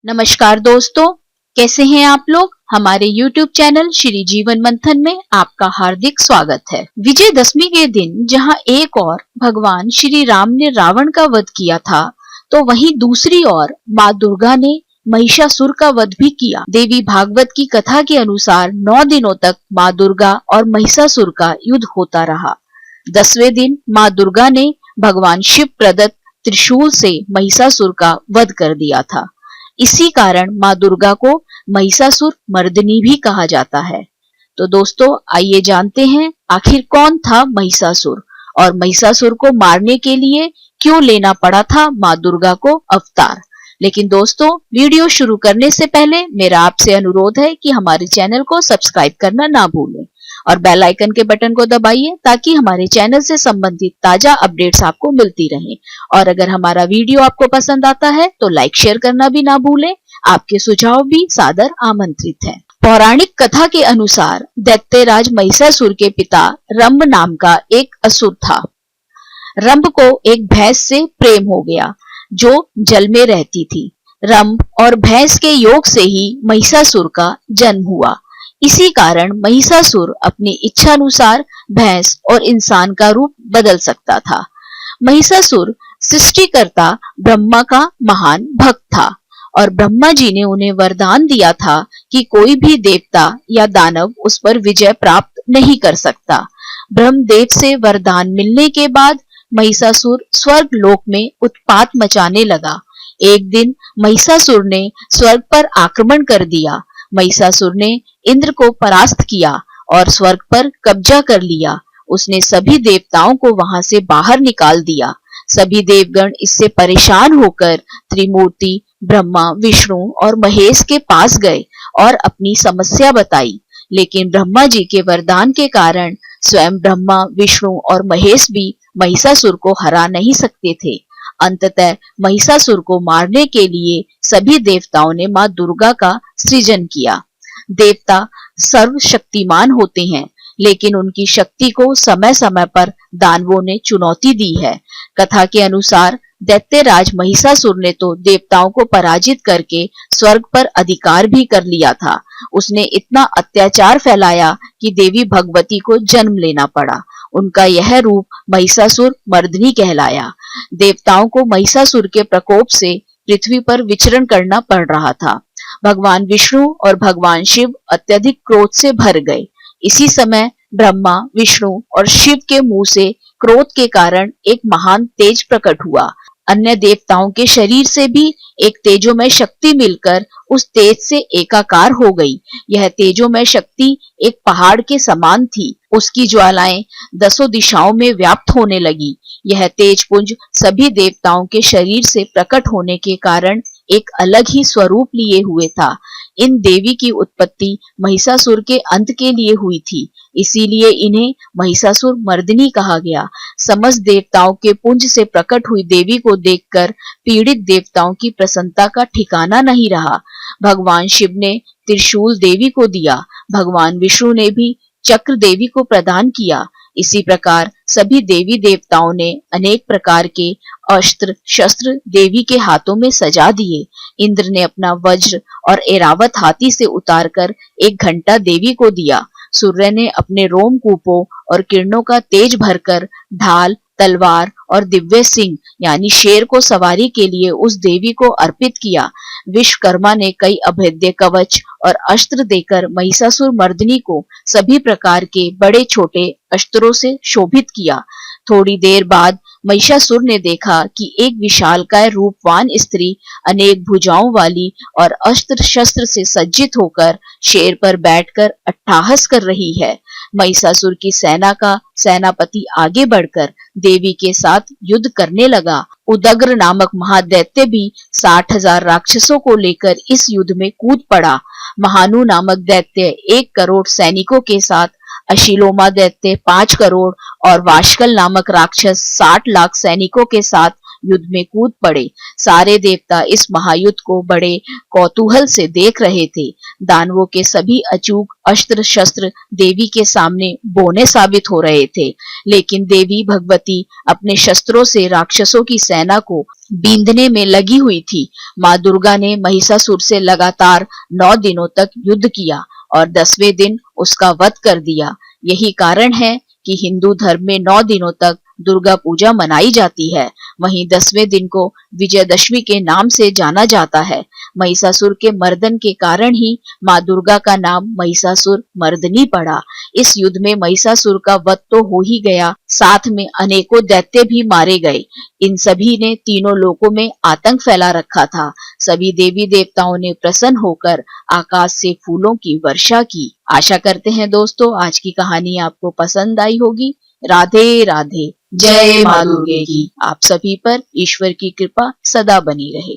नमस्कार दोस्तों, कैसे हैं आप लोग। हमारे YouTube चैनल श्री जीवन मंथन में आपका हार्दिक स्वागत है। विजयदशमी के दिन जहां एक और भगवान श्री राम ने रावण का वध किया था, तो वहीं दूसरी ओर माँ दुर्गा ने महिषासुर का वध भी किया। देवी भागवत की कथा के अनुसार 9 दिनों तक माँ दुर्गा और महिषासुर का युद्ध होता रहा। 10वें दिन माँ दुर्गा ने भगवान शिव प्रदत्त त्रिशूल से महिषासुर का वध कर दिया था। इसी कारण माँ दुर्गा को महिषासुर मर्दिनी भी कहा जाता है। तो दोस्तों, आइए जानते हैं आखिर कौन था महिषासुर और महिषासुर को मारने के लिए क्यों लेना पड़ा था माँ दुर्गा को अवतार। लेकिन दोस्तों, वीडियो शुरू करने से पहले मेरा आपसे अनुरोध है कि हमारे चैनल को सब्सक्राइब करना ना भूलें और बेल आइकन के बटन को दबाइए ताकि हमारे चैनल से संबंधित ताजा अपडेट्स आपको मिलती रहें। और अगर हमारा वीडियो आपको पसंद आता है तो लाइक शेयर करना भी ना भूलें। आपके सुझाव भी सादर आमंत्रित हैं। पौराणिक कथा के अनुसार दैत्यराज महिषासुर के पिता रंभ नाम का एक असुर था। रंभ को एक भैंस से प्रेम हो गया जो जल में रहती थी। रंभ और भैंस के योग से ही महिषासुर का जन्म हुआ। इसी कारण महिषासुर अपनी इच्छानुसार भैंस और इंसान का रूप बदल सकता था। महिषासुर सृष्टिकर्ता ब्रह्मा का महान भक्त था और ब्रह्मा जी ने उन्हें वरदान दिया था कि कोई भी देवता या दानव उस पर विजय प्राप्त नहीं कर सकता। ब्रह्मदेव से वरदान मिलने के बाद महिषासुर स्वर्ग लोक में उत्पात मचाने लगा। एक दिन महिषासुर ने स्वर्ग पर आक्रमण कर दिया। महिषासुर ने इंद्र को परास्त किया और स्वर्ग पर कब्जा कर लिया। उसने सभी देवताओं को वहां से बाहर निकाल दिया। सभी देवगण इससे परेशान होकर त्रिमूर्ति ब्रह्मा, विष्णु और महेश के पास गए और अपनी समस्या बताई। लेकिन ब्रह्मा जी के वरदान के कारण स्वयं ब्रह्मा, विष्णु और महेश भी महिषासुर को हरा नहीं सकते थे। अंततः महिषासुर को मारने के लिए सभी देवताओं ने माँ दुर्गा का सृजन किया। देवता सर्वशक्तिमान होते हैं, लेकिन उनकी शक्ति को समय समय पर दानवों ने चुनौती दी है। कथा के अनुसार दैत्यराज महिषासुर ने तो देवताओं को पराजित करके स्वर्ग पर अधिकार भी कर लिया था। उसने इतना अत्याचार फैलाया कि देवी भगवती को जन्म लेना पड़ा। उनका यह रूप महिषासुर मर्दिनी कहलाया। देवताओं को महिषासुर के प्रकोप से पृथ्वी पर विचरण करना पड़ रहा था। भगवान विष्णु और भगवान शिव अत्यधिक क्रोध से भर गए। इसी समय ब्रह्मा, विष्णु और शिव के मुंह से क्रोध के कारण एक महान तेज प्रकट हुआ। अन्य देवताओं के शरीर से भी एक तेजोमय शक्ति मिलकर उस तेज से एकाकार हो गई। यह तेजोमय शक्ति एक पहाड़ के समान थी। उसकी ज्वालाएं 10 दिशाओं में व्याप्त होने लगी। यह तेजपुंज सभी देवताओं के शरीर से प्रकट होने के कारण एक अलग ही स्वरूप लिए हुए था। इन देवी की उत्पत्ति महिषासुर के अंत के लिए हुई थी, इसीलिए इन्हें महिषासुर मर्दिनी कहा गया। समस्त देवताओं के पुंज से प्रकट हुई देवी को देखकर पीड़ित देवताओं की प्रसन्नता का ठिकाना नहीं रहा। भगवान शिव ने त्रिशूल देवी को दिया। भगवान विष्णु ने भी चक्र देवी को प्रदान किया। इसी प्रकार सभी देवी देवताओं ने अनेक प्रकार के अस्त्र शस्त्र देवी के हाथों में सजा दिए। इंद्र ने अपना वज्र और ऐरावत हाथी से उतारकर एक घंटा देवी को दिया। सूर्य ने अपने रोमकूपों और किरणों का तेज भरकर ढाल, तलवार और दिव्य सिंह यानी शेर को सवारी के लिए उस देवी को अर्पित किया। विश्वकर्मा ने कई अभेद्य कवच और अस्त्र देकर महिषासुर मर्दिनी को सभी प्रकार के बड़े छोटे अस्त्रों से शोभित किया। थोड़ी देर बाद महिषासुर ने देखा कि एक विशालकाय रूपवान स्त्री अनेक भुजाओं वाली और अस्त्र शस्त्र से सज्जित होकर शेर पर बैठकर अट्टहास कर रही है। महिषासुर की सेना का सेनापति आगे बढ़कर देवी के साथ युद्ध करने लगा। उदग्र नामक महादैत्य भी 60,000 राक्षसों को लेकर इस युद्ध में कूद पड़ा। महानु नामक दैत्य 1 करोड़ सैनिकों के साथ, अशिलोमा दैत्य 5 करोड़ और वाशकल नामक राक्षस 60 लाख सैनिकों के साथ युद्ध में कूद पड़े। सारे देवता इस महायुद्ध को बड़े कौतूहल से देख रहे थे। दानवों के सभी अचूक अस्त्र शस्त्र देवी के सामने बोने साबित हो रहे थे, लेकिन देवी भगवती अपने शस्त्रों से राक्षसों की सेना को बींधने में लगी हुई थी। माँ दुर्गा ने महिषासुर से लगातार 9 दिनों तक युद्ध किया और 10वें दिन उसका वध कर दिया। यही कारण है कि हिंदू धर्म में 9 दिनों तक दुर्गा पूजा मनाई जाती है। वहीं 10वें दिन को विजयदशमी के नाम से जाना जाता है। महिषासुर के मर्दन के कारण ही माँ दुर्गा का नाम महिषासुर मर्दनी पड़ा। इस युद्ध में महिषासुर का वध तो हो ही गया, साथ में अनेकों दैत्य भी मारे गए। इन सभी ने तीनों लोकों में आतंक फैला रखा था। सभी देवी देवताओं ने प्रसन्न होकर आकाश से फूलों की वर्षा की। आशा करते हैं दोस्तों आज की कहानी आपको पसंद आई होगी। राधे राधे। जय माँ दुर्गे की आप सभी पर ईश्वर की कृपा सदा बनी रहे।